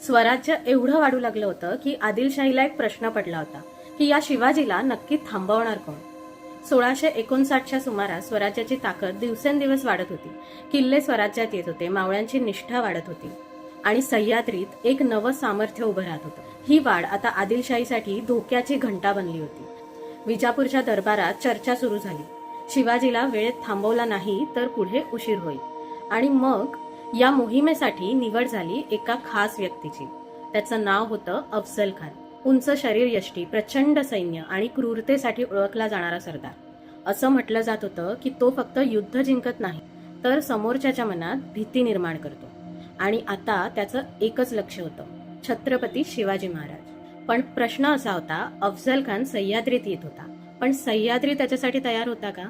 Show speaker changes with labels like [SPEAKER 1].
[SPEAKER 1] स्वराज्य एवढं वाढू लागलं होतं की आदिलशाहीला एक प्रश्न पडला होता की या शिवाजीला नक्की थांबवणार कोण. 1659च्या सुमारास स्वराज्याची ताकद दिवसेंदिवस वाढत होती. किल्ले स्वराज्यात येत होते, मावळ्यांची निष्ठा वाढत होती आणि सह्याद्रीत एक नवं सामर्थ्य उभं राहत होतं. ही वाढ आता आदिलशाहीसाठी धोक्याची घंटा बनली होती. विजापूरच्या दरबारात चर्चा सुरू झाली. शिवाजीला वेळेत थांबवला नाही तर पुढे उशीर होईल. आणि मग या मोहिमेसाठी निवड झाली एका खास व्यक्तीची. त्याचं नाव होतं अफझल खान. उंच शरीर यष्टी, प्रचंड सैन्य आणि क्रूरतेसाठी ओळखला जाणारा सरदार. असं म्हटलं जात होतं की तो फक्त युद्ध जिंकत नाही तर समोरच्याच्या मनात भीती निर्माण करतो. आणि आता त्याचं एकच लक्ष होतं, छत्रपती शिवाजी महाराज. पण प्रश्न असा होता, अफझल खान सह्याद्रीत येत होता, पण सह्याद्री त्याच्यासाठी तयार होता का?